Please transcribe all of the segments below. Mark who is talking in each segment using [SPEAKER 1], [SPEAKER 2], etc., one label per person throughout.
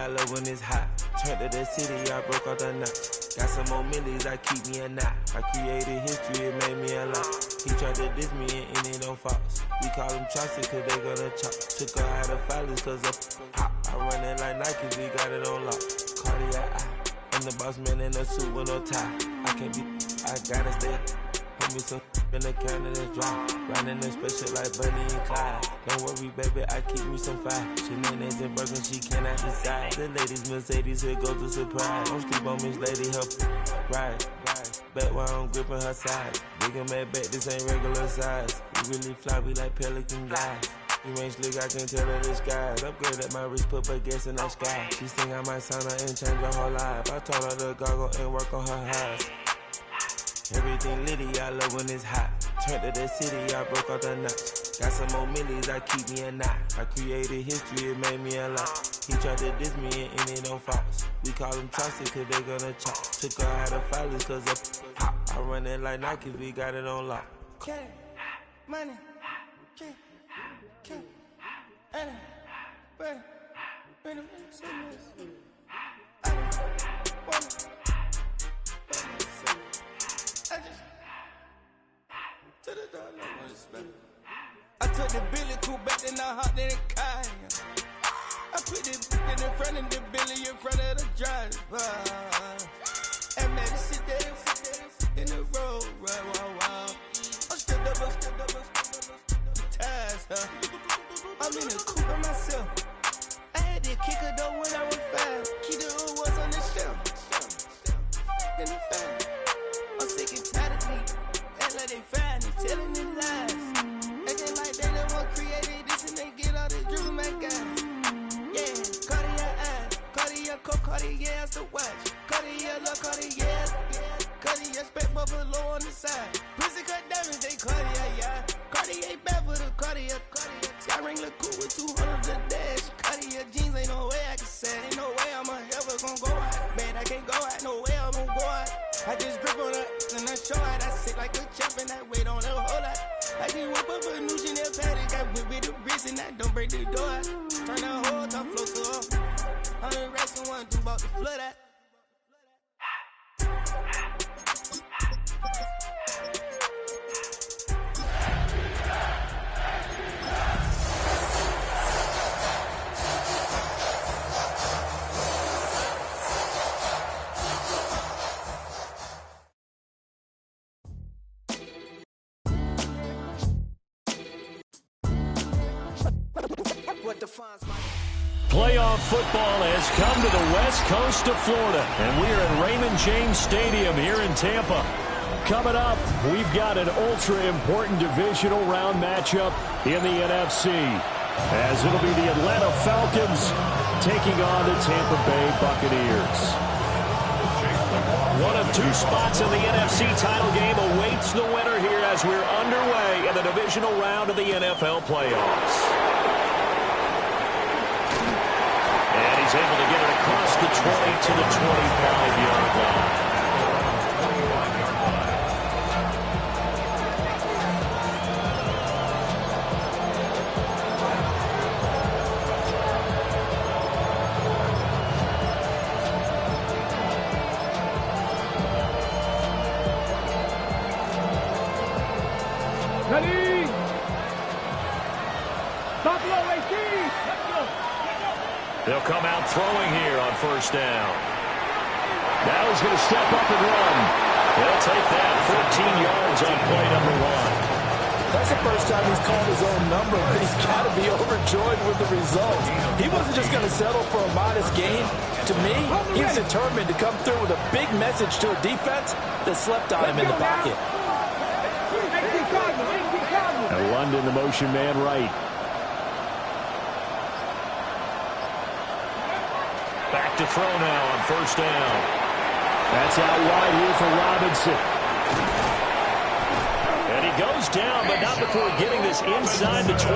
[SPEAKER 1] I love when it's hot. Turned to the city, I broke out the knot. Got some more millies, I keep me a knot. I created history, it made me a lot. He tried to diss me and it don't false. We call them Chaucer cause they gonna chop. Took her out of filers cause of hot. I run it like Nike, we got it on lock. Cardiac eye. I'm the boss man in a suit with no tie. I can't be, I gotta stay. Put me some in the counter that's dry. Riding in special like Bunny and Clyde. Don't worry, baby, I keep me some fire. Shenanigans and Birkin, she cannot decide. The ladies Mercedes, here goes the surprise. Don't sleep on Miss Lady, help ride. Back while I'm gripping her side. Big and mad back, this ain't regular size. We really fly, we like pelican guys. You ain't slick, I can tell her the skies. Upgrade at my wrist, put baguettes in the sky. She think I might sign her and change her whole life. I told her to goggle and work on her highs. Everything litty, I love when it's hot. Turned to the city, I broke out the knot. Got some more millies, I keep me a knot. I created history, it made me a lot. He tried to diss me and it don't false. We call them Chaucer cause they gonna chop. Took her out of filers cause of hot. I run it like Nike, we got it on lock.
[SPEAKER 2] Money, money, I took the Billy cool back and I hopped in the car. I put the in front of the Billy in front of the driver. And made it sit there in the road, wow. I'm stepped up, the tires, huh? I'm in the coupe by myself. I had that kicker though when I was 5. Key the hood was on the shelf. In the fan. I'm sick and tired of me. Act like they fine and telling them lies. Acting like they the one created this and they get all the dream, my guys. Yeah, Cartier eyes, Cartier coat, Cartier ass to watch. Cartier love, Cartier, Cartier spec buffalo on the side. Prison cut diamonds, they Cartier, yeah. Cartier bad for the Cartier. Sky ring look cool with 200 the dash. Cartier jeans, ain't no way I can say. Ain't no way I'm ever gonna go out. Man, I can't go out, no way I'm gonna go out. I just grip on her and I show out. I sit like a champ and I wait on her whole lot. I just whip up a new Chanel paddock. I whip with the wrist and I don't break the door out. Turn that whole top flow to her. 100 racks and 1 2 about to flood out.
[SPEAKER 3] Playoff football has come to the west coast of Florida, and we are at Raymond James Stadium here in Tampa. Coming up, we've got an ultra-important divisional round matchup in the NFC, as it'll be the Atlanta Falcons taking on the Tampa Bay Buccaneers. One of 2 spots in the NFC title game awaits the winner here as we're underway in the divisional round of the NFL playoffs. He's able to get it across the 20 to the 25-yard line.
[SPEAKER 4] Ready? Stop low, 18. Let's go.
[SPEAKER 3] They'll come out throwing here on first down. Now he's going to step up and run. They'll take that 14 yards on play number 1.
[SPEAKER 5] That's the first time he's called his own number, but he's got to be overjoyed with the result. He wasn't just going to settle for a modest gain. To me, he was determined to come through with a big message to a defense that slept on him in the pocket.
[SPEAKER 3] And London, the motion man right. Back to throw now on first down. That's out wide here for Robinson. And he goes down, but not before getting this inside the 25.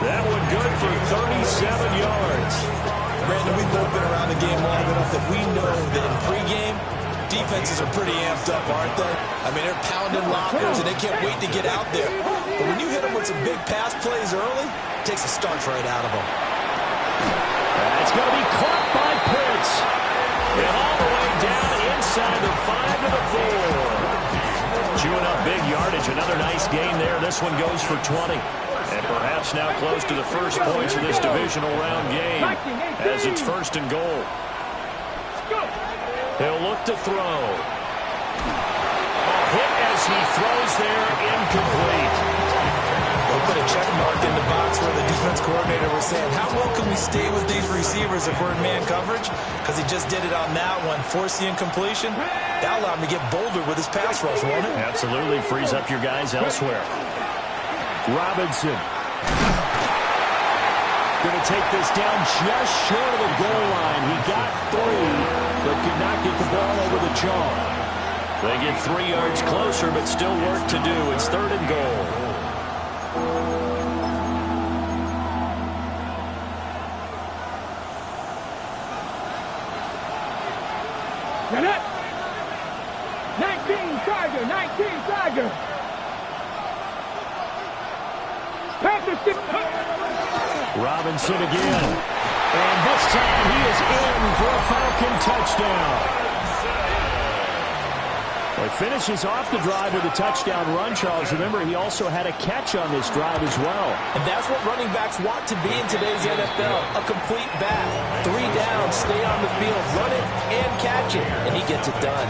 [SPEAKER 3] That one good for 37 yards.
[SPEAKER 6] Brandon, we've both been around the game long enough that we know that in pregame, defenses are pretty amped up, aren't they? I mean, they're pounding lockers, and they can't wait to get out there. But when you hit them with some big pass plays early, it takes the starch right out of them.
[SPEAKER 3] It's going to be caught by Pitts. And all the way down inside the 5 to the 4. Chewing up big yardage. Another nice gain there. This one goes for 20. And perhaps now close to the first points of this divisional round game as it's 1st and goal. He'll look to throw. A hit as he throws there, incomplete.
[SPEAKER 6] They'll put a check mark in the box where the defense coordinator was saying, how well can we stay with these receivers if we're in man coverage? Because he just did it on that one, forced the incompletion. That allowed him to get bolder with his pass rush, won't it?
[SPEAKER 3] Absolutely, frees up your guys elsewhere. Robinson. Going to take this down just short of the goal line. He got 3, but could not get the ball over the jaw. They get 3 yards closer, but still work to do. It's 3rd and goal.
[SPEAKER 4] Get up! 19 Tiger, 19 Tiger.
[SPEAKER 3] Robinson again. And this time he is in for a Falcon touchdown. He finishes off the drive with a touchdown run, Charles. Remember, he also had a catch on this drive as well.
[SPEAKER 5] And that's what running backs want to be in today's NFL, a complete back. 3 down, stay on the field, run it and catch it, and he gets it done.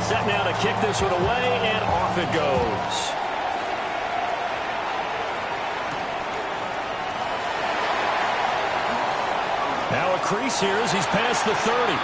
[SPEAKER 3] Set now to kick this one away, and off it goes. Now a crease here as he's past the 30.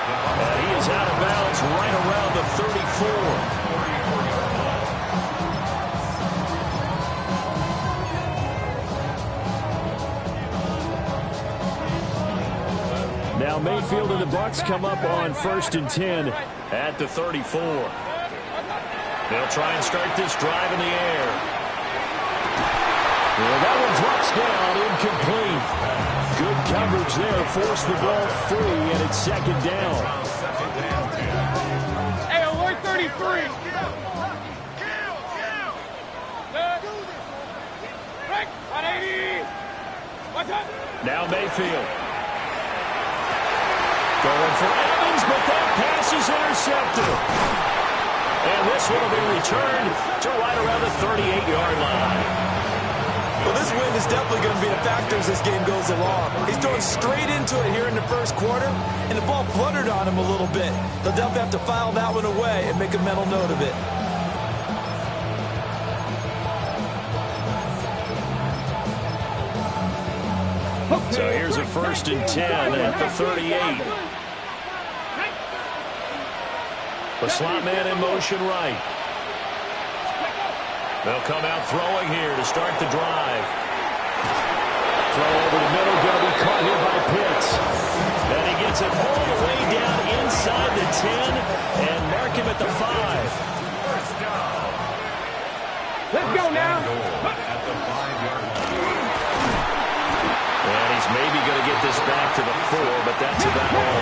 [SPEAKER 3] And he is out of bounds right around the 34. Now Mayfield and the Bucs come up on 1st and 10 at the 34. They'll try and start this drive in the air. Well, that one drops down, incomplete. Good coverage there, forced the ball free, and it's 2nd down.
[SPEAKER 4] Hey, alert 33.
[SPEAKER 3] Now Mayfield. Going for Evans, but that pass is intercepted. And this one will be returned to right around the 38-yard line.
[SPEAKER 6] Well, this wind is definitely going to be a factor as this game goes along. He's throwing straight into it here in the 1st quarter, and the ball fluttered on him a little bit. They'll definitely have to file that one away and make a mental note of it.
[SPEAKER 3] So here's a 1st and 10 at the 38. The slot man in motion right. They'll come out throwing here to start the drive. Throw over the middle, going to be caught here by Pitts. And he gets it all the way down inside the 10 and mark him at the 5.
[SPEAKER 4] Let's go now.
[SPEAKER 3] And he's maybe going to get this back to the 4, but that's about all.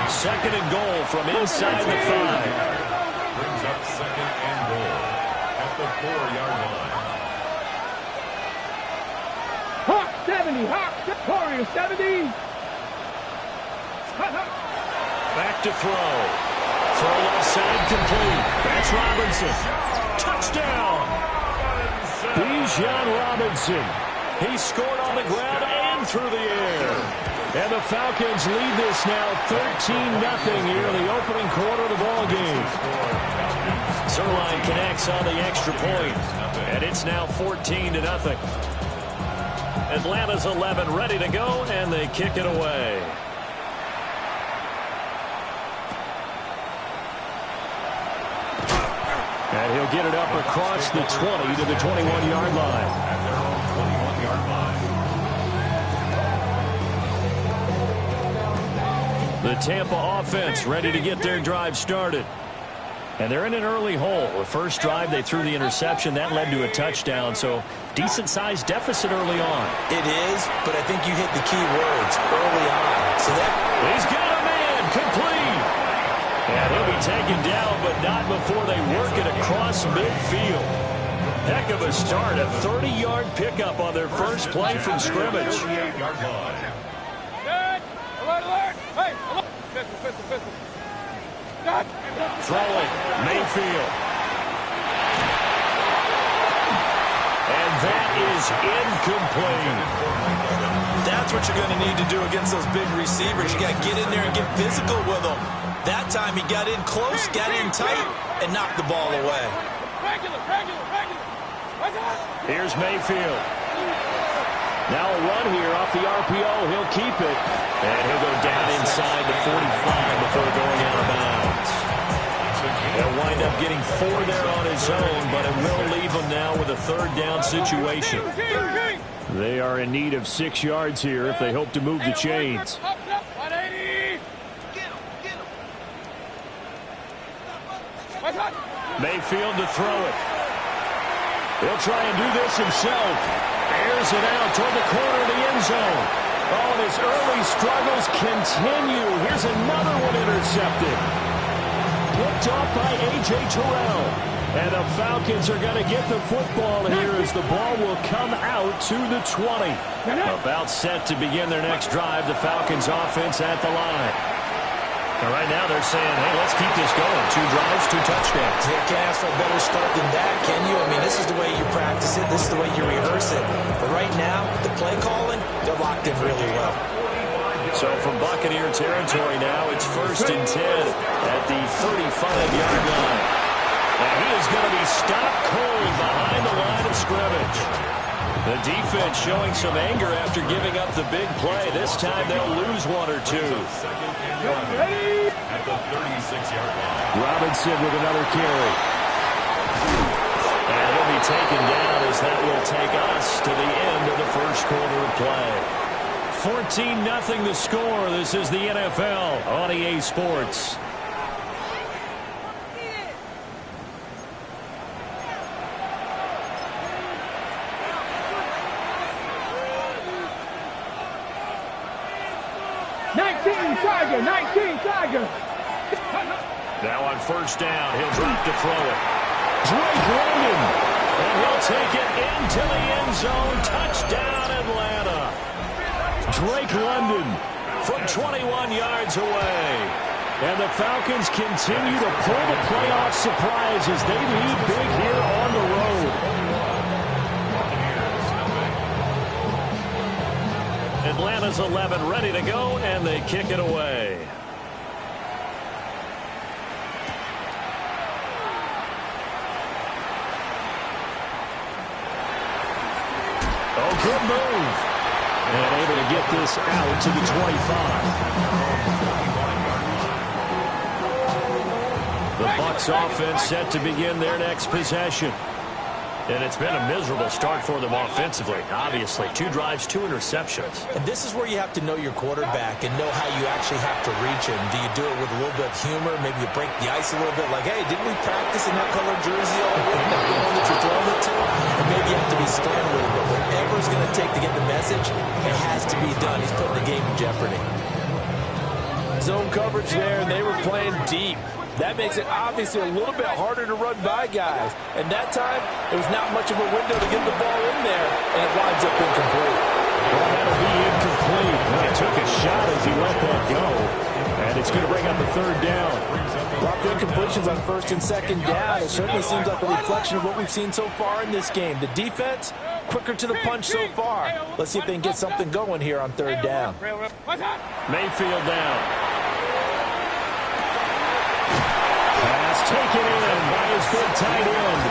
[SPEAKER 3] 2nd and goal from inside the 5.
[SPEAKER 7] Brings up 2nd and goal at the 4-yard line.
[SPEAKER 4] Hawk 70, Hawk, Warrior 70.
[SPEAKER 3] Back to throw. Throw left side complete. That's Robinson. Touchdown. Bijan Robinson. He scored on the ground and through the air. And the Falcons lead this now 13-0 here in the opening quarter of the ball game. Zerline connects on the extra point, and it's now 14-0. Atlanta's 11 ready to go, and they kick it away. And he'll get it up across the 20 to the 21-yard line.
[SPEAKER 7] At their own 21-yard line.
[SPEAKER 3] The Tampa offense ready to get their drive started. And they're in an early hole. The first drive, they threw the interception. That led to a touchdown, so decent-sized deficit early on.
[SPEAKER 6] It is, but I think you hit the key words early on. So that
[SPEAKER 3] He's got a man, complete. And he'll be taken down, but not before they work it across midfield. Heck of a start, a 30-yard pickup on their first play from scrimmage.
[SPEAKER 7] 38-yard line.
[SPEAKER 4] Good. Alert, alert. Hey, alert. Pistol. Dodge.
[SPEAKER 3] Throwing, Mayfield. And that is incomplete.
[SPEAKER 6] That's what you're going to need to do against those big receivers. You got to get in there and get physical with them. That time he got in close, got in tight, and knocked the ball away.
[SPEAKER 4] Regular.
[SPEAKER 3] Here's Mayfield. Now a run here off the RPO. He'll keep it. And he'll go down inside the 45 before going out of bounds. He'll wind up getting 4 there on his own, but it will leave him now with a third down situation. They are in need of 6 yards here if they hope to move the chains. Mayfield to throw it. He'll try and do this himself. Airs it out toward the corner of the end zone. Oh, and his early struggles continue. Here's another one intercepted. Picked off by A.J. Terrell. And the Falcons are going to get the football here as the ball will come out to the 20. About set to begin their next drive. The Falcons offense at the line. And right now they're saying, hey, let's keep this going. 2 drives, 2 touchdowns.
[SPEAKER 6] You can't ask for a better start than that, can you? I mean, this is the way you practice it. This is the way you rehearse it. But right now, the play calling, they're locked in really well.
[SPEAKER 3] So from Buccaneer territory now, it's 1st and 10 at the 35-yard line. And he is going to be stopped cold behind the line of scrimmage. The defense showing some anger after giving up the big play. This time they'll lose 1 or 2.
[SPEAKER 7] At the 36-yard line.
[SPEAKER 3] Robinson with another carry. And he'll be taken down as that will take us to the end of the first quarter of play. 14-0 the score. This is the NFL on EA Sports.
[SPEAKER 4] Tiger.
[SPEAKER 3] Now on 1st down, he'll drop to throw it. Drake London, and he'll take it into the end zone. Touchdown, Atlanta. Drake London from 21 yards away. And the Falcons continue to pull the playoff surprise as they lead big here on the road. Atlanta's 11 ready to go, and they kick it away. Oh, good move. And able to get this out to the 25. The Bucs offense set to begin their next possession. And it's been a miserable start for them offensively, obviously. 2 drives, 2 interceptions.
[SPEAKER 6] And this is where you have to know your quarterback and know how you actually have to reach him. Do you do it with a little bit of humor? Maybe you break the ice a little bit, like, hey, didn't we practice in that colored jersey all week? That one that you're throwing it to? And maybe you have to be stern with it. But whatever it's going to take to get the message, it has to be done. He's putting the game in jeopardy.
[SPEAKER 5] Zone coverage there, and they were playing deep. That makes it obviously a little bit harder to run by guys. And that time, there was not much of a window to get the ball in there, and it winds up incomplete.
[SPEAKER 3] Well, that'll be incomplete. Well, he took a shot as he let that go. And it's going to bring up a 3rd down.
[SPEAKER 5] Lots of incompletions on 1st and 2nd down. It certainly seems like a reflection of what we've seen so far in this game. The defense, quicker to the punch so far. Let's see if they can get something going here on 3rd down.
[SPEAKER 3] Mayfield down. Pass taken in by his big tight end.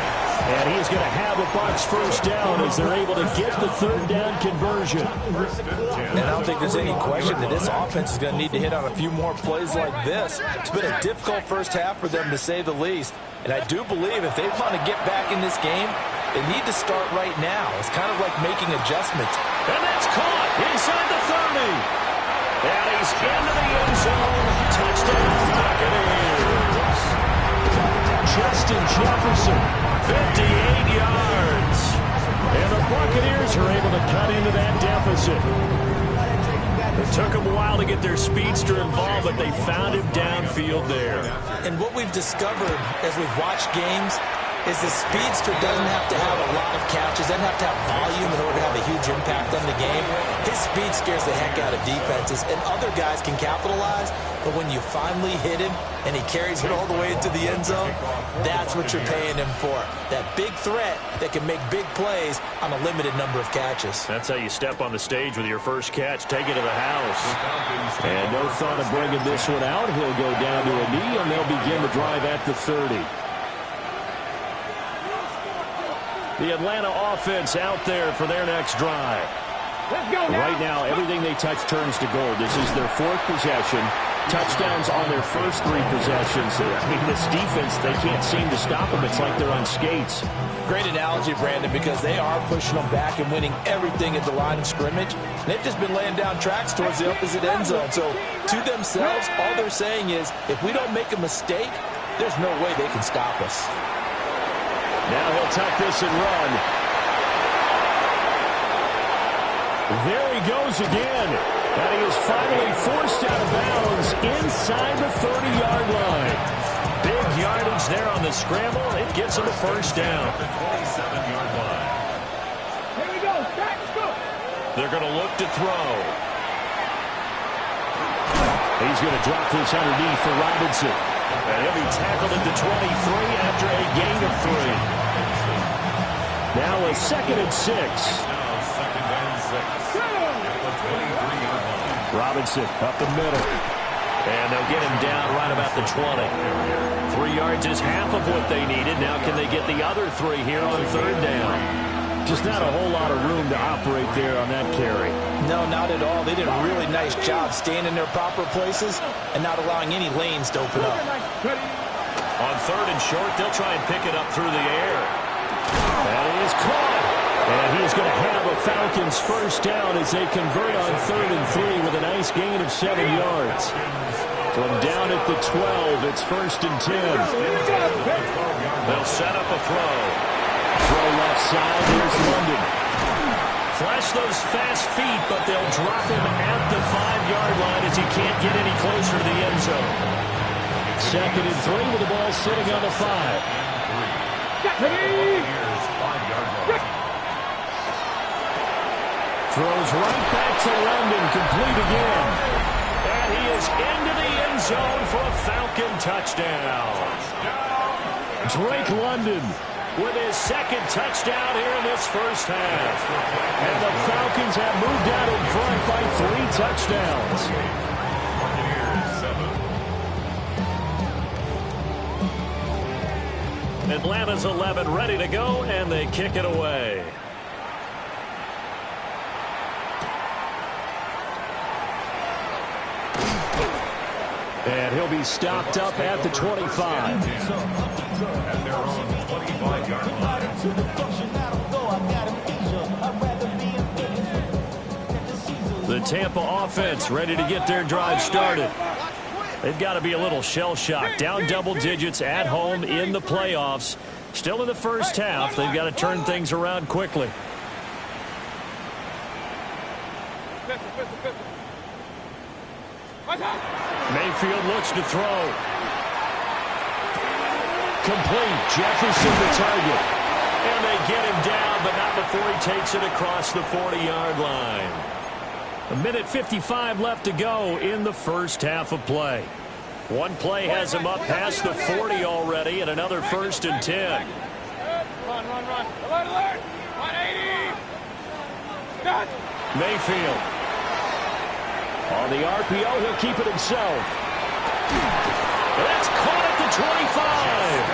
[SPEAKER 3] And he's going to have a Bucs 1st down as they're able to get the 3rd down conversion.
[SPEAKER 5] And I don't think there's any question that this offense is going to need to hit on a few more plays like this. It's been a difficult first half for them, to say the least. And I do believe if they want to get back in this game, they need to start right now. It's kind of like making adjustments.
[SPEAKER 3] And that's caught inside the 30. And he's into the end zone. Touchdown, Buccaneers. Justin Jefferson, 58 yards. And the Buccaneers are able to cut into that deficit. It took them a while to get their speedster involved, but they found him downfield there.
[SPEAKER 6] And what we've discovered as we've watched games, is the speedster doesn't have to have a lot of catches, doesn't have to have volume in order to have a huge impact on the game. His speed scares the heck out of defenses, and other guys can capitalize, but when you finally hit him and he carries it all the way into the end zone, that's what you're paying him for. That big threat that can make big plays on a limited number of catches.
[SPEAKER 3] That's how you step on the stage with your first catch. Take it to the house. And no thought of bringing this one out. He'll go down to a knee, and they'll begin the drive at the 30. The Atlanta offense out there for their next drive.
[SPEAKER 4] Let's go now.
[SPEAKER 3] Right now, everything they touch turns to gold. This is their 4th possession. Touchdowns on their first 3 possessions. I mean, this defense, they can't seem to stop them. It's like they're on skates.
[SPEAKER 5] Great analogy, Brandon, because they are pushing them back and winning everything at the line of scrimmage. They've just been laying down tracks towards the opposite end zone. So to themselves, all they're saying is, if we don't make a mistake, there's no way they can stop us.
[SPEAKER 3] Now he'll tuck this and run. There he goes again. And he is finally forced out of bounds inside the 30-yard line. Big yardage there on the scramble. It gets him a first down.
[SPEAKER 7] The 27-yard line.
[SPEAKER 4] Here we go. Let's go.
[SPEAKER 3] They're going to look to throw. He's going to drop this underneath for Robinson. And he'll be tackled at the 23 after a gain of 3. Now a 2nd and 6.
[SPEAKER 7] Now 2nd and 6. At the 23-yard line.
[SPEAKER 3] Robinson up the middle. And they'll get him down right about the 20. 3 yards is half of what they needed. Now can they get the other 3 here on 3rd down? Just not a whole lot of room to operate there on that carry.
[SPEAKER 5] No, not at all. They did a really nice job staying in their proper places and not allowing any lanes to open up.
[SPEAKER 3] On 3rd and short, they'll try and pick it up through the air. And he is caught. And he is going to have a Falcons first down as they convert on 3rd and 3 with a nice gain of 7 yards. From down at the 12, it's 1st and 10. They'll set up a throw. Throw left side, here's London. Flash those fast feet, but they'll drop him at the 5-yard line as he can't get any closer to the end zone. 2nd and 3 with the ball sitting on the 5. Throws right back to London, complete again. And he is into the end zone for a Falcon touchdown. Drake London with his 2nd touchdown here in this first half. And the Falcons have moved out in front by 3 touchdowns. Atlanta's 11 ready to go, and they kick it away. And he'll be stopped up at the 25.
[SPEAKER 7] At their own 25-yard line.
[SPEAKER 3] The Tampa offense ready to get their drive started. They've got to be a little shell-shocked. Down double digits at home in the playoffs. Still in the first half. They've got to turn things around quickly. Mayfield looks to throw. Complete. Jefferson the target. And they get him down, but not before he takes it across the 40-yard line. 1:55 left to go in the first half of play. One play has him up past the 40 already, and another 1st and 10.
[SPEAKER 4] Run. Alert, alert. 180. Got.
[SPEAKER 3] Mayfield. On the RPO, he'll keep it himself. That's caught at the 25.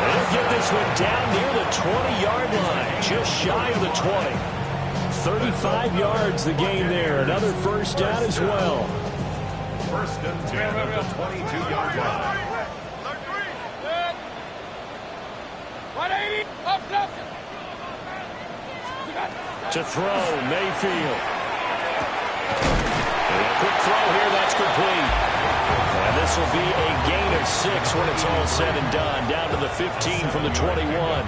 [SPEAKER 3] They'll get this one down near the 20-yard line, just shy of the 20. 35 yards the gain there. Another first down as well.
[SPEAKER 7] 1st and 10 at the 22-yard line.
[SPEAKER 4] 180. Up.
[SPEAKER 3] To throw, Mayfield. And a quick throw here, that's complete. And this will be a gain of 6 when it's all said and done. Down to the 15 from the 21.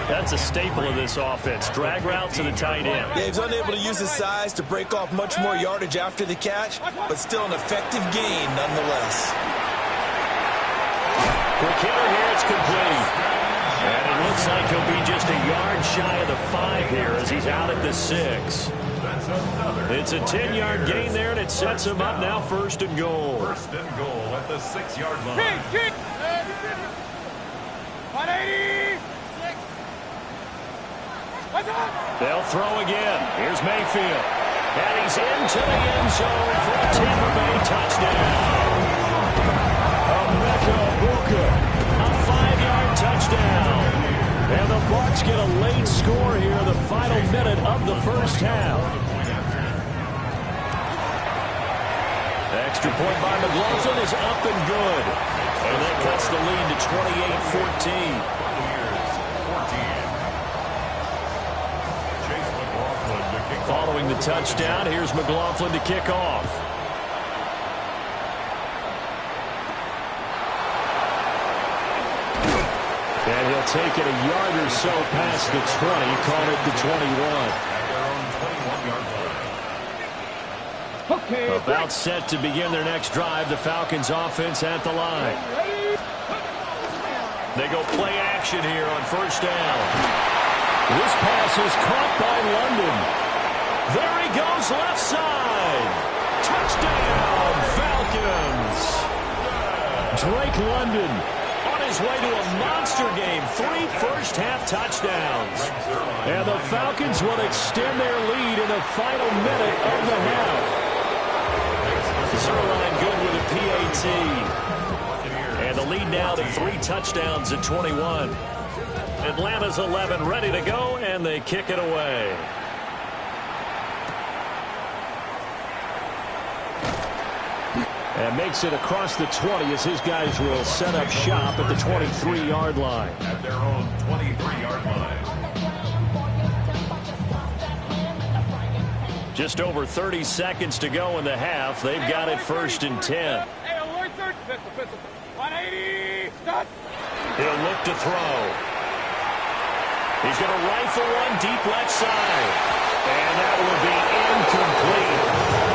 [SPEAKER 3] That's a staple of this offense. Drag route to the tight end.
[SPEAKER 5] Yeah, he's unable to use his size to break off much more yardage after the catch, but still an effective gain nonetheless.
[SPEAKER 3] Quick hitter here, it's complete. Looks like he'll be just a yard shy of the 5 here as he's out at the 6. It's a 10-yard gain there, and it sets him up now 1st and goal.
[SPEAKER 7] 1st and goal at the 6-yard line.
[SPEAKER 4] Kick. 180.
[SPEAKER 3] They'll throw again. Here's Mayfield. And he's into the end zone for a Tampa Bay touchdown. Emeka Egbuka, a 5-yard touchdown. And the Bucs get a late score here, the final minute of the first half. The extra point by McLaughlin is up and good. And that cuts the lead to 28-14. Following the touchdown, here's McLaughlin to kick off. And he'll take it a yard or so past the 20, call it the 21.
[SPEAKER 4] Okay.
[SPEAKER 3] About set to begin their next drive, the Falcons offense at the line. They go play action here on 1st down. This pass is caught by London. There he goes left side. Touchdown, Falcons. Drake London on his way to a monster game. 3 first-half touchdowns. And the Falcons will extend their lead in the final minute of the half. Zerline good with a PAT. And the lead now to 3 touchdowns at 21. Atlanta's 11 ready to go, and they kick it away. And makes it across the 20 as his guys will set up shop at the 23-yard line.
[SPEAKER 7] At their own 23-yard line.
[SPEAKER 3] Just over 30 seconds to go in the half. They've got it 1st and 10.
[SPEAKER 4] Hey, alert, third. Pistol. 180. Stop.
[SPEAKER 3] He'll look to throw. He's going to rifle one deep left side. And that will be incomplete.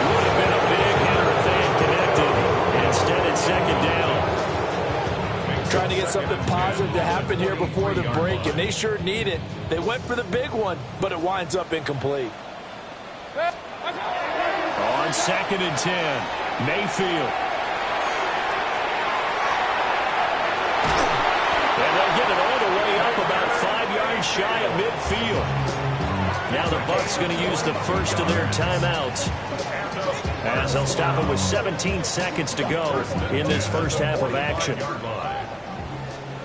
[SPEAKER 3] Would have been a big hitter if they had connected. Instead, it's 2nd down.
[SPEAKER 5] Trying to get something positive to happen here before the break, and they sure need it. They went for the big one, but it winds up incomplete.
[SPEAKER 3] On 2nd and 10, Mayfield. And they'll get it all the way up about 5 yards shy of midfield. Now the Bucs going to use the first of their timeouts, as they'll stop it with 17 seconds to go in this first half of action.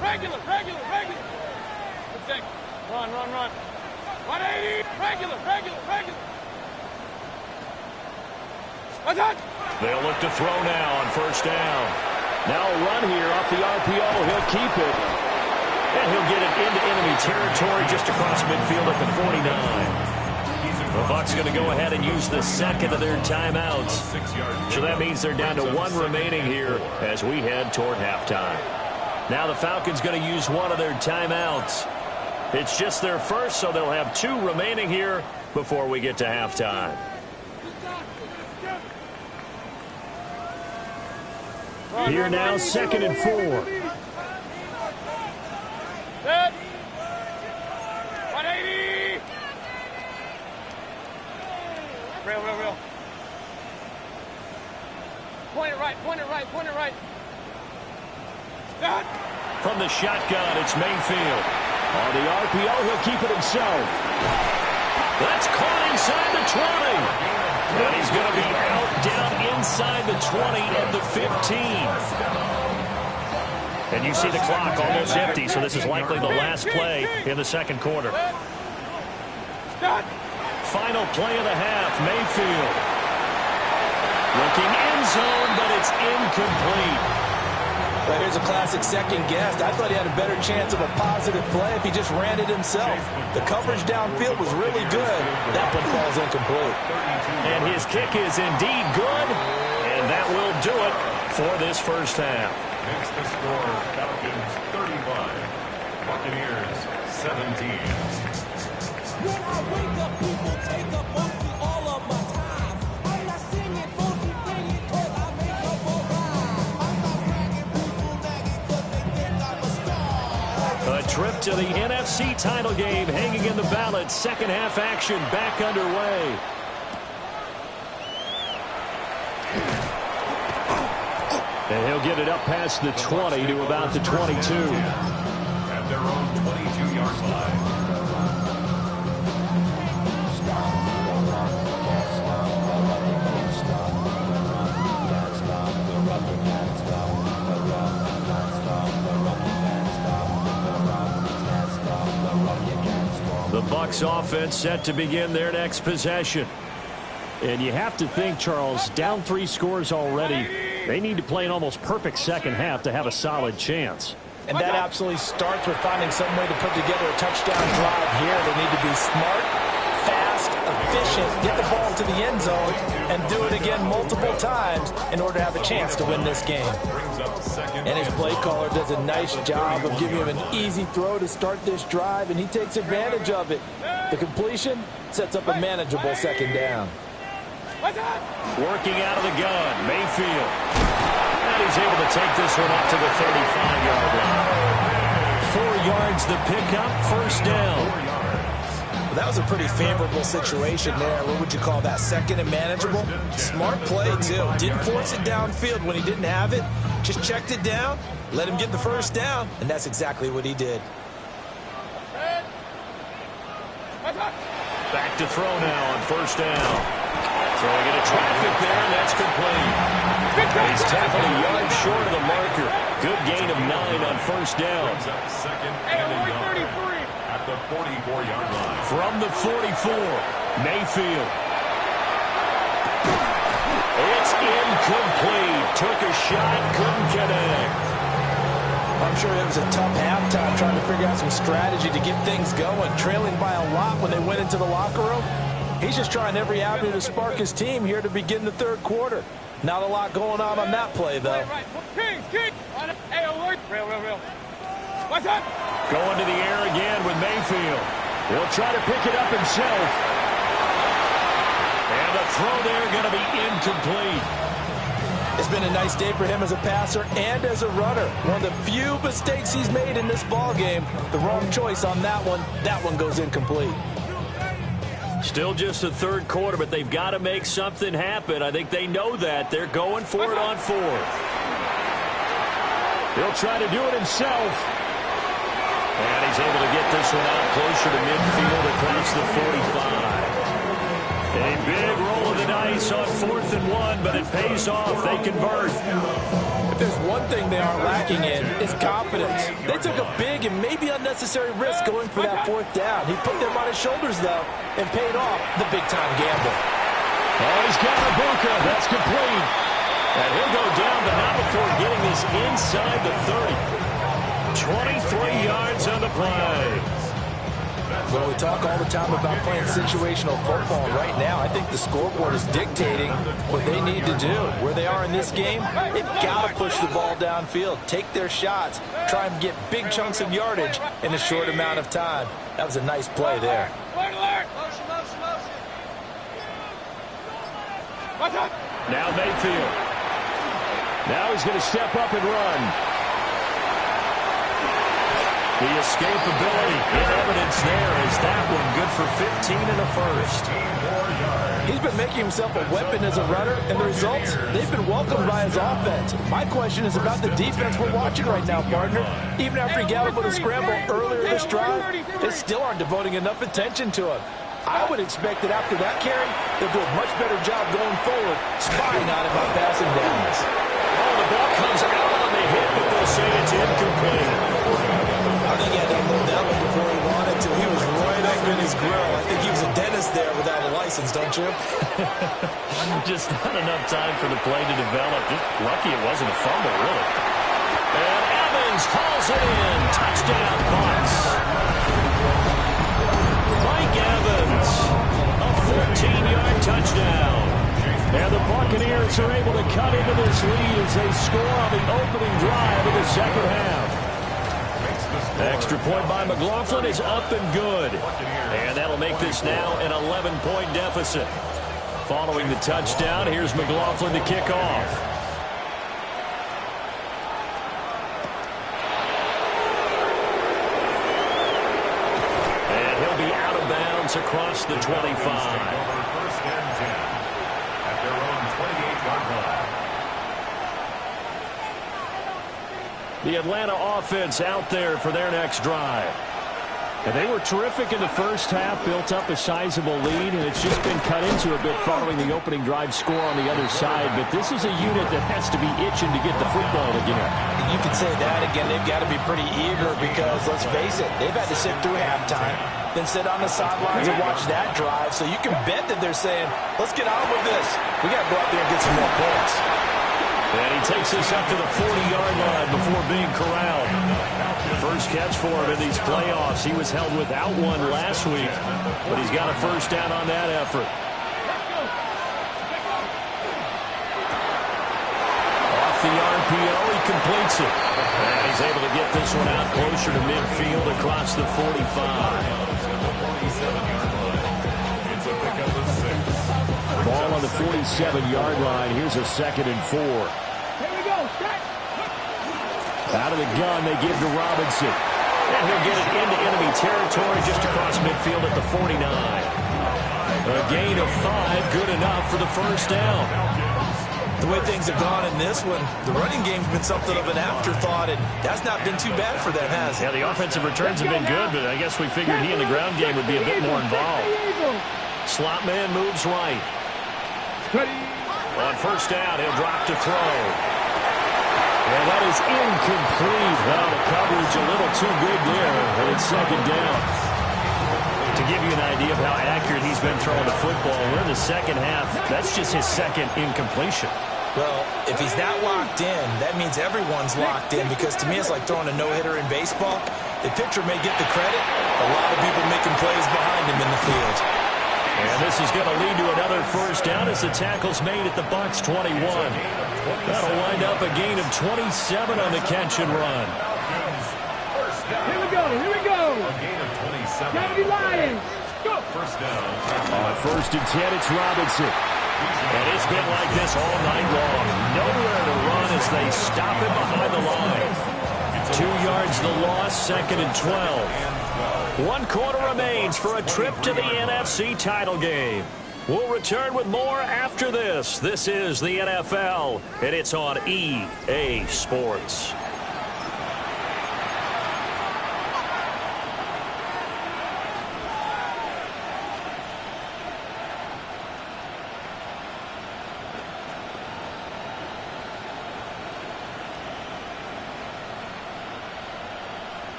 [SPEAKER 4] Regular. Run. 180. Regular. What's that?
[SPEAKER 3] They'll look to throw now on 1st down. Now a run here off the RPO. He'll keep it. And he'll get it into enemy territory just across midfield at the 49. The Bucs going to go ahead and use the 2nd of their timeouts. So that means they're down to 1 remaining here as we head toward halftime. Now the Falcons going to use 1 of their timeouts. It's just their first, so they'll have 2 remaining here before we get to halftime. Here now, 2nd and 4.
[SPEAKER 4] Set. 180. Real. Point it right. Set.
[SPEAKER 3] From the shotgun, it's Mayfield. On the RPO, he'll keep it himself. That's caught inside the 20. And he's going to be out down inside the 20 of the 15. And you see the clock almost empty, so this is likely the last play in the 2nd quarter. Final play of the half, Mayfield. Looking end zone, but it's incomplete.
[SPEAKER 5] Well, here's a classic second guess. I thought he had a better chance of a positive play if he just ran it himself. The coverage downfield was really good. That one falls incomplete.
[SPEAKER 3] And his kick is indeed good, and that will do it for this first half.
[SPEAKER 7] Makes the score Falcons 35, Buccaneers 17.
[SPEAKER 8] When I wake up, people take up mostly all of my time. I'm not singing, won't you bring it, 'cause I make up a rhyme. I'm not bragging, people nagging, 'cause they think I'm a star.
[SPEAKER 3] A trip to the NFC title game hanging in the balance. Second half action back underway. And he'll get it up past the 20 to about the 22.
[SPEAKER 7] At their own 22-yard line.
[SPEAKER 3] The Bucs offense set to begin their next possession. And you have to think, Charles, down 3 scores already. They need to play an almost perfect second half to have a solid chance.
[SPEAKER 5] And that absolutely starts with finding some way to put together a touchdown drive here. They need to be smart, fast, efficient, get the ball to the end zone, and do it again multiple times in order to have a chance to win this game. And his play caller does a nice job of giving him an easy throw to start this drive, and he takes advantage of it. The completion sets up a manageable second down.
[SPEAKER 3] Working out of the gun, Mayfield. And he's able to take this one up to the 35-yard line. 4 yards the pickup, first down.
[SPEAKER 6] That was a pretty favorable situation there. What would you call that? Second and manageable? Smart play, too. Didn't force it downfield when he didn't have it. Just checked it down, let him get the first down, and that's exactly what he did.
[SPEAKER 3] Back to throw now on first down. Throwing into traffic there, and that's complete. He's tackled a yard short of the marker. Good gain of 9 on first down.
[SPEAKER 7] Second and a yard at the 44-yard line.
[SPEAKER 3] From the 44, Mayfield. It's incomplete. Took a shot, couldn't connect.
[SPEAKER 5] I'm sure it was a tough halftime trying to figure out some strategy to get things going. Trailing by a lot when they went into the locker room. He's just trying every avenue to spark his team here to begin the third quarter. Not a lot going on that play, though.
[SPEAKER 3] Going to the air again with Mayfield. He'll try to pick it up himself. And the throw there going to be incomplete.
[SPEAKER 5] It's been a nice day for him as a passer and as a runner. One of the few mistakes he's made in this ball game. The wrong choice on that one. That one goes incomplete.
[SPEAKER 3] Still just the third quarter, but they've got to make something happen. I think they know that. They're going for it on fourth. He'll try to do it himself. And he's able to get this one out closer to midfield across the 45. A big roll of the dice on 4th and 1, but it pays off. They convert.
[SPEAKER 5] If there's one thing they aren't lacking in, it's confidence. They took a big and maybe unnecessary risk going for that 4th down. He put them on his shoulders, though, and paid off the big-time gamble.
[SPEAKER 3] Oh, he's got a bunker. That's complete. And he'll go down, but not before getting this inside the 30. 23 yards on the play.
[SPEAKER 5] Well, we talk all the time about playing situational football. Right now, I think the scoreboard is dictating what they need to do. Where they are in this game, they've got to push the ball downfield, take their shots, try and get big chunks of yardage in a short amount of time. That was a nice play there.
[SPEAKER 3] Now Mayfield. Now he's going to step up and run. The escapability in evidence there is that one good for 15 and a first.
[SPEAKER 5] He's been making himself a weapon as a runner, and the results, they've been welcomed by his offense. My question is about the defense we're watching right now, partner. Even after he got him with a scramble earlier this drive, they still aren't devoting enough attention to him. I would expect that after that carry, they'll do a much better job going forward, spying on him on passing downs.
[SPEAKER 3] Oh, the ball comes out on the hit, but they'll say it's incomplete.
[SPEAKER 6] I think he had to unload that one before he wanted to. He was right up in his grill. I think he was a dentist there without a license, don't you?
[SPEAKER 3] Just not enough time for the play to develop. Just lucky it wasn't a fumble, really. And Evans hauls it in. Touchdown, Bucs. Mike Evans, a 14-yard touchdown. And the Buccaneers are able to cut into this lead as they score on the opening drive of the second half. Extra point by McLaughlin is up and good. And that'll make this now an 11-point deficit. Following the touchdown, here's McLaughlin to kick off. distance across the 25.
[SPEAKER 7] First and 10 at their own 28-yard line.
[SPEAKER 3] The Atlanta offense out there for their next drive. And they were terrific in the first half, built up a sizable lead, and it's just been cut into a bit following the opening drive score on the other side. But this is a unit that has to be itching to get the football again.
[SPEAKER 6] You can say that again. They've got to be pretty eager because, let's face it, they've had to sit through halftime, then sit on the sidelines and watch that drive. So you can bet that they're saying, let's get on with this. We got to go out there and get some more points.
[SPEAKER 3] And he takes us up to the 40-yard line before being corralled. First catch for him in these playoffs. He was held without one last week, but he's got a first down on that effort. Off the RPO, he completes it. And he's able to get this one out closer to midfield across the 45. Ball on the 47-yard line. Here's a 2nd and 4.
[SPEAKER 4] Here we go.
[SPEAKER 3] Out of the gun, they give to Robinson. And he'll get it into enemy territory just across midfield at the 49. A gain of 5, good enough for the first down.
[SPEAKER 6] The way things have gone in this one, the running game's been something of an afterthought, and that's not been too bad for them, has it?
[SPEAKER 3] Yeah, the offensive returns have been good, but I guess we figured he in the ground game would be a bit more involved. Slot man moves right. On first down, he'll drop to throw. And that is incomplete. Well, the coverage a little too good there, and it's 2nd down. To give you an idea of how accurate he's been throwing the football, we're in the second half. That's just his 2nd incompletion.
[SPEAKER 6] Well, if he's not locked in, that means everyone's locked in, because to me it's like throwing a no-hitter in baseball. The pitcher may get the credit, a lot of people making plays behind him in the field.
[SPEAKER 3] And this is going to lead to another first down as the tackle's made at the Bucs 21. That'll wind up a gain of 27 on the catch and run.
[SPEAKER 4] Here we go. Here we go.
[SPEAKER 7] A gain of 27.
[SPEAKER 4] County Lions. Go.
[SPEAKER 7] First down.
[SPEAKER 3] On 1st and 10, it's Robinson. And it's been like this all night long. Nowhere to run as they stop him behind the line. 2 yards the loss, 2nd and 12. 1 quarter remains for a trip to the NFC title game. We'll return with more after this. This is the NFL, and it's on EA Sports.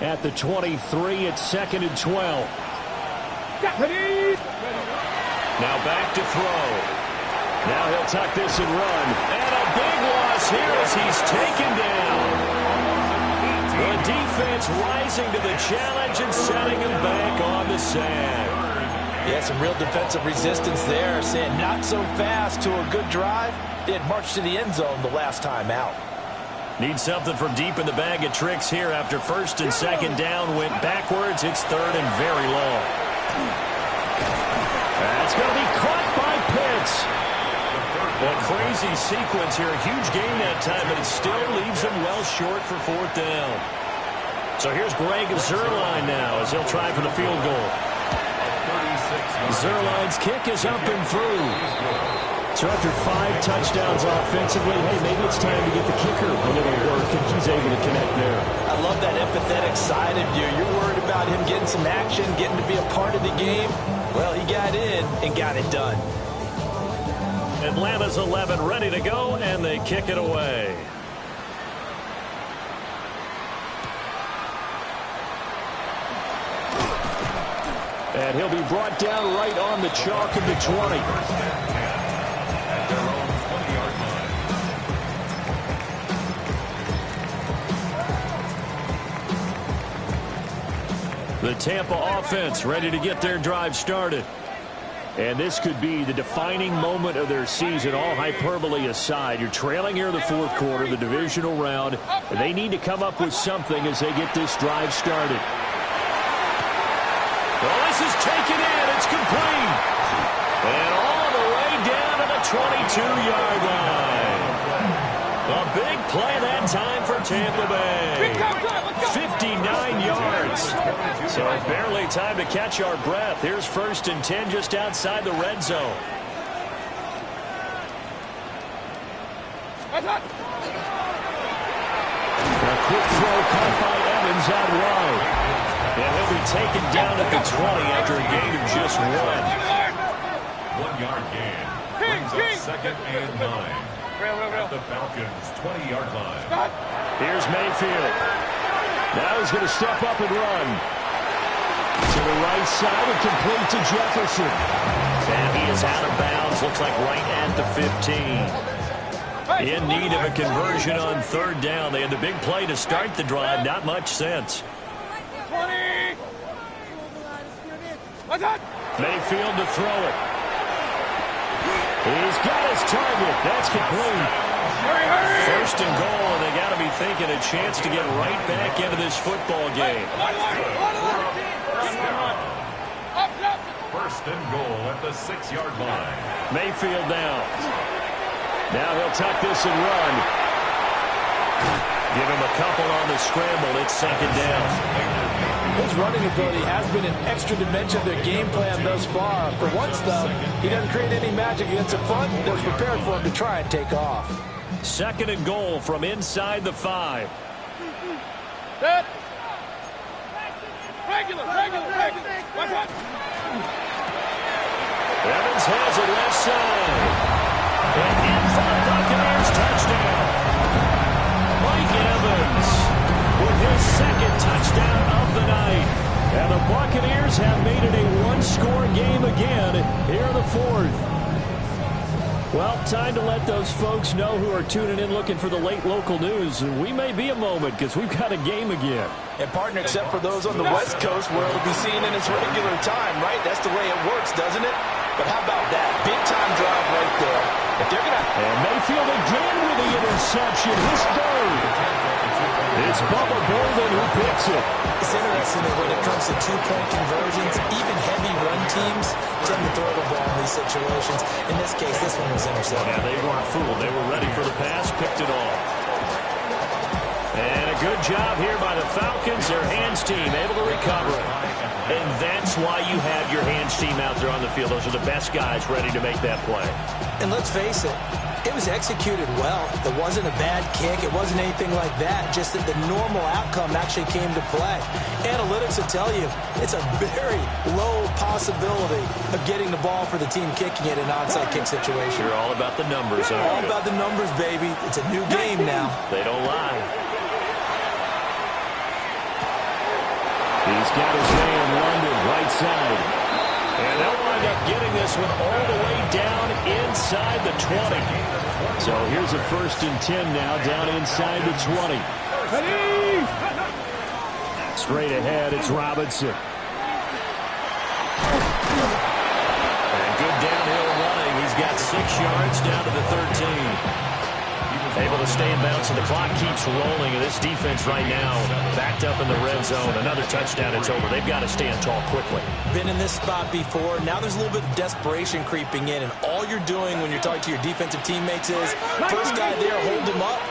[SPEAKER 3] At the 23, it's 2nd and 12. Now back to throw. Now he'll tuck this and run. And a big loss here as he's taken down. The defense rising to the challenge and setting him back on the sand.
[SPEAKER 6] Yeah, some real defensive resistance there, saying not so fast to a good drive. They had marched to the end zone the last time out.
[SPEAKER 3] Need something from deep in the bag of tricks here after 1st and 2nd down went backwards. It's 3rd and very long. That's going to be caught by Pitts. A crazy sequence here. A huge gain that time, but it still leaves him well short for 4th down. So here's Greg Zuerlein now as he'll try for the field goal. Zuerlein's kick is up and through. So after 5 touchdowns offensively, hey, maybe it's time to get the kicker a little work, and he's able to connect there.
[SPEAKER 6] I love that empathetic side of you. You're worried about him getting some action, getting to be a part of the game. Well, he got in and got it done.
[SPEAKER 3] Atlanta's 11 ready to go, and they kick it away. And he'll be brought down right on the chalk of the 20. The Tampa offense ready to get their drive started. And this could be the defining moment of their season, all hyperbole aside. You're trailing here in the 4th quarter, the divisional round. And they need to come up with something as they get this drive started. Well, this is taken in. It's complete. And all the way down to the 22-yard line. A big play that time for Tampa Bay. 59 yards. So barely time to catch our breath. Here's 1st and 10 just outside the red zone. A quick throw caught by Evans out wide. And he'll be taken down at the 20 after a gain of just 1.
[SPEAKER 7] 1-yard gain. Brings up 2nd and 9. At the Falcons' 20-yard line.
[SPEAKER 3] Here's Mayfield. Now he's going to step up and run. To the right side and complete to Jefferson. And he is out of bounds. Looks like right at the 15. In need of a conversion on 3rd down. They had the big play to start the drive. Not much sense.
[SPEAKER 4] 20.
[SPEAKER 3] Mayfield to throw it. He's got his target. That's complete. 1st and goal, and they got to be thinking a chance to get right back into this football game.
[SPEAKER 7] 1st and goal at the 6-yard line.
[SPEAKER 3] Mayfield down. Now he'll tuck this and run. Give him a couple on the scramble. It's 2nd down.
[SPEAKER 5] His running ability has been an extra dimension of their game plan thus far. For once, though, he doesn't create any magic against the front. They're prepared for him to try and take off.
[SPEAKER 3] 2nd and goal from inside the 5.
[SPEAKER 4] Set. Regular. Watch out.
[SPEAKER 3] Evans has it left side. And in for the Buccaneers touchdown. Mike Evans with his 2nd touchdown of the night. And the Buccaneers have made it a one-score game again here in the 4th. Well, time to let those folks know who are tuning in looking for the late local news. We may be a moment because we've got a game again.
[SPEAKER 5] And partner, except for those on the West Coast where it'll be seen in its regular time, right? That's the way it works, doesn't it? But how about that? Big-time drive right there. If they're going to...
[SPEAKER 3] And Mayfield again with the interception. His 3rd. It's Bubba Bolden who picks it.
[SPEAKER 6] It's interesting that when it comes to 2-point conversions, even heavy run teams tend to throw the ball in these situations. In this case, this one was intercepted.
[SPEAKER 3] Yeah, they weren't fooled. They were ready for the pass, picked it off. And a good job here by the Falcons. Their hands team able to recover it. And that's why you have your hands team out there on the field. Those are the best guys ready to make that play.
[SPEAKER 6] And let's face it, it was executed well. It wasn't a bad kick. It wasn't anything like that. Just that the normal outcome actually came to play. Analytics will tell you it's a very low possibility of getting the ball for the team kicking it in an onside kick situation.
[SPEAKER 3] You're all about the numbers, aren't you?
[SPEAKER 6] All about the numbers, baby. It's a new game now.
[SPEAKER 3] They don't lie. He's got his man London right side. And they'll wind up getting this one all the way down inside the 20. So here's a 1st and 10 now down inside the 20. Straight ahead, it's Robinson. And good downhill running. He's got 6 yards down to the 13. Able to stay in bounds, and the clock keeps rolling. And this defense right now backed up in the red zone. Another touchdown, it's over. They've got to stand tall quickly.
[SPEAKER 6] Been in this spot before. Now there's a little bit of desperation creeping in. And all you're doing when you're talking to your defensive teammates is, first guy there, hold him up.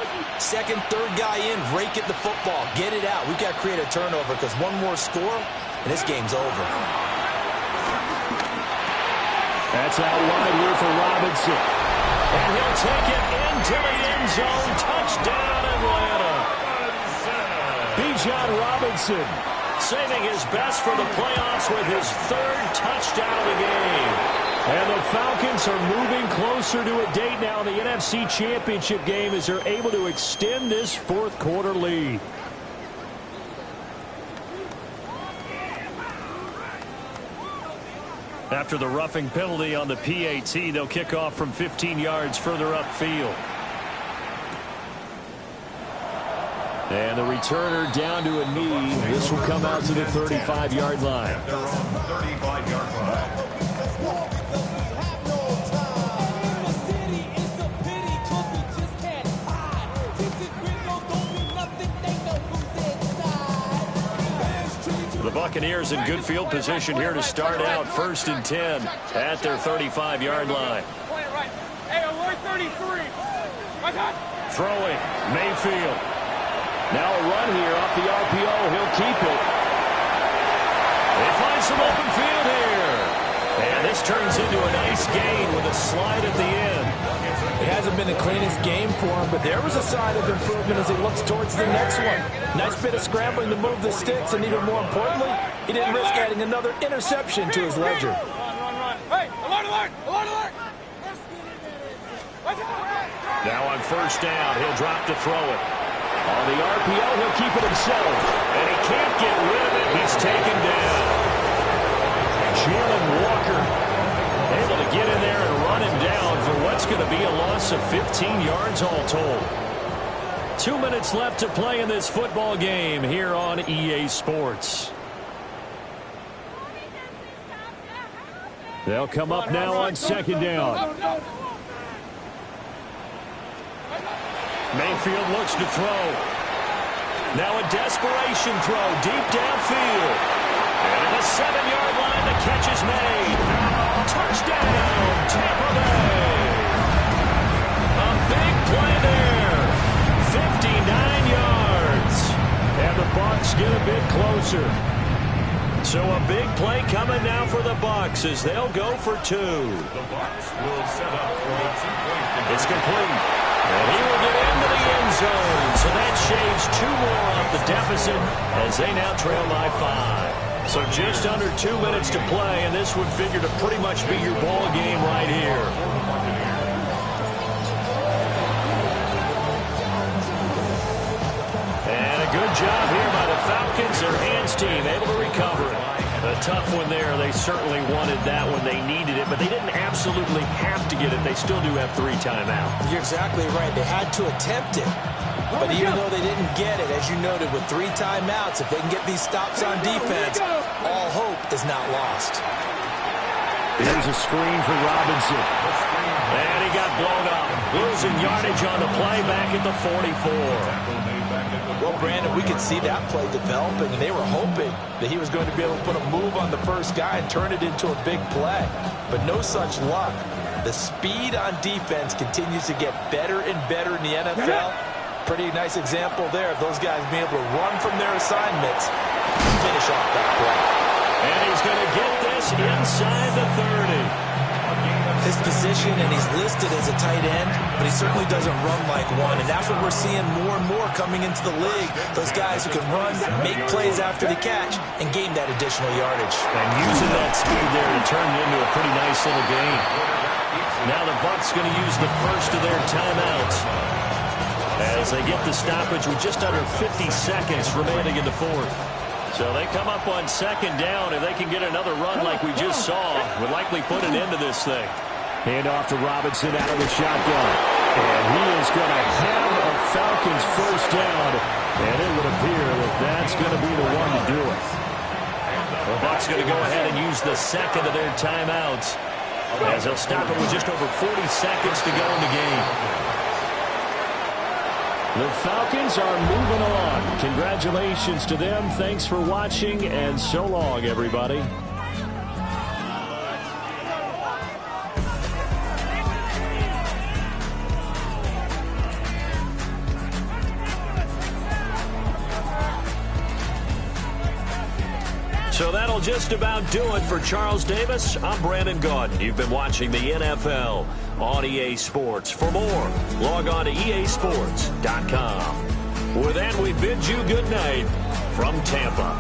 [SPEAKER 6] Second, third guy in, rake at the football. Get it out. We've got to create a turnover because one more score, and this game's over.
[SPEAKER 3] That's out wide here for Robinson. And he'll take it into the end zone. Touchdown, Atlanta. Bijan Robinson saving his best for the playoffs with his 3rd touchdown of the game. And the Falcons are moving closer to a date now in the NFC Championship game as they're able to extend this 4th quarter lead. After the roughing penalty on the PAT, they'll kick off from 15 yards further upfield. And the returner down to a knee. This will come out to the 35-yard line.
[SPEAKER 7] Their own 35-yard line.
[SPEAKER 3] The Buccaneers in good field position here to start out. 1st and 10 at their 35-yard line.
[SPEAKER 4] Hey, alert 33.
[SPEAKER 3] Throwing, Mayfield. Now a run here off the RPO. He'll keep it. They find some open field here. And this turns into a nice gain with a slide at the end.
[SPEAKER 5] It hasn't been the cleanest game for him, but there was a sign of improvement as he looks towards the next one. Nice bit of scrambling to move the sticks, and even more importantly, he didn't risk adding another interception to his ledger.
[SPEAKER 4] Run. Hey, alert.
[SPEAKER 3] Now on 1st down, he'll drop to throw it. On the RPO, he'll keep it himself. And he can't get rid of it. He's taken down. Jalen Walker able to get in there and run him down for what's going to be a loss of 15 yards all told. 2 minutes left to play in this football game here on EA Sports. They'll come up now on 2nd down. Mayfield looks to throw. Now a desperation throw deep downfield. And at the 7-yard line, the catch is made. Touchdown, Tampa Bay. A big play there. 59 yards. And the Bucs get a bit closer. So a big play coming now for the Bucs as they'll go for 2.
[SPEAKER 7] The Bucs will set up for a 2-point.
[SPEAKER 3] It's complete. And he will get into the end zone. So that shaves 2 more off the deficit as they now trail by 5. So just under 2 minutes to play, and this would figure to pretty much be your ball game right here. And a good job here by the Falcons. Their hands team able to recover it. A tough one there. They certainly wanted that when they needed it, but they didn't absolutely have to get it. They still do have 3 timeouts.
[SPEAKER 6] You're exactly right. They had to attempt it. But even though they didn't get it, as you noted, with 3 timeouts, if they can get these stops on defense, all hope is not lost.
[SPEAKER 3] Here's a screen for Robinson. And he got blown up. Losing yardage on the play back at the 44.
[SPEAKER 6] Well, Brandon, we could see that play developing, and they were hoping that he was going to be able to put a move on the first guy and turn it into a big play. But no such luck. The speed on defense continues to get better and better in the NFL. Pretty nice example there of those guys being able to run from their assignments and finish off that play.
[SPEAKER 3] And he's going to get this inside the 30.
[SPEAKER 6] His position, and he's listed as a tight end, but he certainly doesn't run like one, and that's what we're seeing more and more coming into the league. Those guys who can run, make plays after the catch, and gain that additional yardage.
[SPEAKER 3] And using that speed there to turn it into a pretty nice little gain. Now the Bucs going to use the first of their timeouts as they get the stoppage with just under 50 seconds remaining in the 4th. So they come up on 2nd down, and they can get another run like we just saw. Would likely put an end to this thing. Hand off to Robinson out of the shotgun. And he is going to have a Falcons first down. And it would appear that that's going to be the one to do it. The Bucs going to go ahead and use the 2nd of their timeouts as they'll stop it with just over 40 seconds to go in the game. The Falcons are moving on. Congratulations to them. Thanks for watching, and so long, everybody. So that'll just about do it for Charles Davis. I'm Brandon Gaudin. You've been watching the NFL on EA Sports. For more, log on to easports.com. With that, we bid you good night from Tampa.